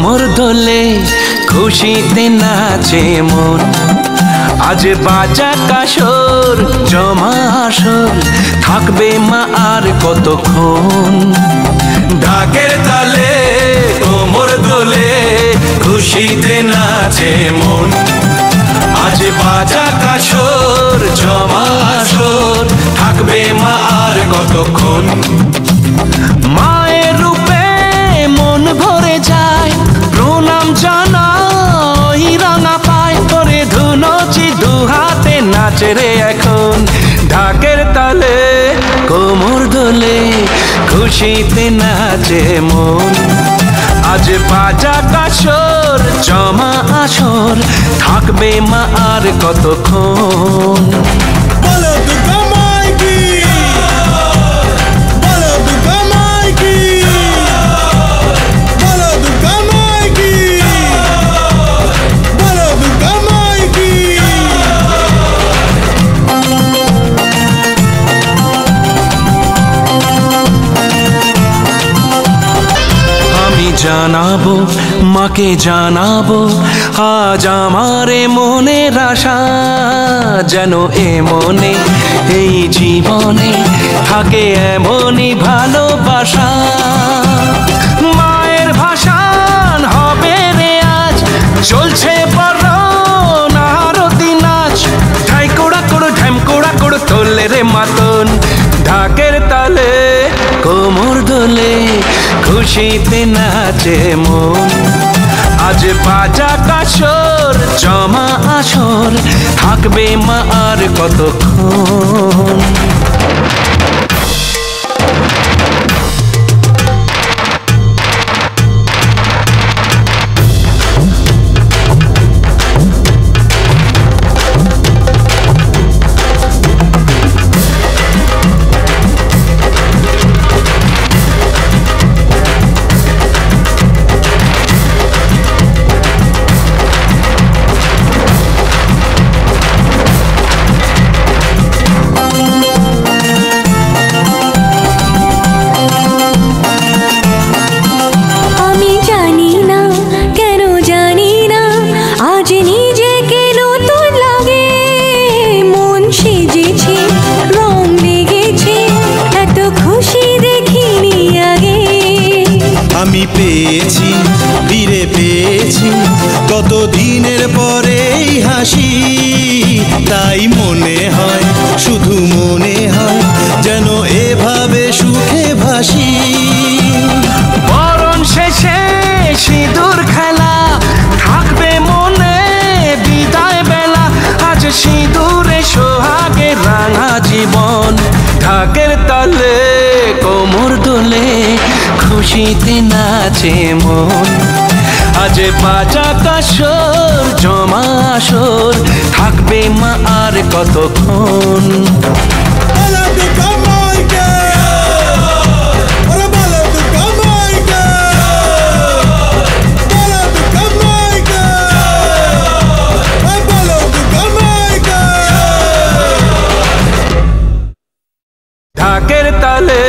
কোমর দোলে খুশিতে নাচে মন। আজ বাজা কাসর জমা আসর, থাকবে মা আর কতক্ষণ। ঢাকের তালে কোমর দোলে খুশিতে নাচে মন। আজ বাজা কাসর জমা আসর, থাকবে মা আর কতক্ষণ। মায়ের রূপে মন ভরে যায়, প্রণাম জানাই রাঙা পায় করে ধুনচি দু হাতে নাচে রে এখন। ঢাকের তালে কোমর দোলে খুশিতে নাচে মন। আজ বাজা কাসর জমা আসর, থাকবে মা আর কতক্ষণ। বলো দুর্গা মাই কি, বলো দুর্গা মাই কি, বলো দুর্গা মাই কি, বলো দুর্গা মাই কি। আমি জানাবো মাকে জানাবো আজ আমারে মনের আশা, যেন এ মনে এই জীবনে থাকে এমনই ভালোবাসা। মায়ের ভাষান হবে রে আজ, চলছে বড় আরতি নাচ। ঢাই কোড়া কোড়ো ঢ্যাম কোড়া কোড়ো তোলে রে মাতন। ঢাকের তালে কোমর দোলে খুশিতে নাচে মন। আজ বাজা কাসর জমা আসর, থাকবে মা আর কতক্ষণ। আমি পেয়েছি ফিরে পেয়েছি কত দিনের পরে এই হাসি, তাই মনে হয় শুধু মনে হয় যেন এভাবে সুখে ভাসি। বরণ শেষে সিঁদুর খেলা থাকবে মনে বিদায় বেলা। আজ সিঁদুরে সোহাগে রাঙা জীবন। ঢাকের তালে কোমর দোলে খুশিতে নাচে মন। আজ বাজা কাসর জমা আসর, থাকবে মা আর কতক্ষণ। বলো দুর্গা মাই কে, বলো দুর্গা মাই কে, বলো দুর্গা মাই কে, বলো দুর্গা মাই কে। ঢাকের তালে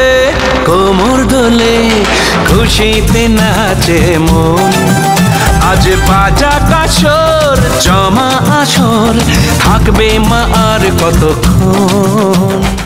কোমর দোলে খুশিতে নাচে মন। আজ বাজা কাসর জমা আসর, থাকবে মা আর কতক্ষণ।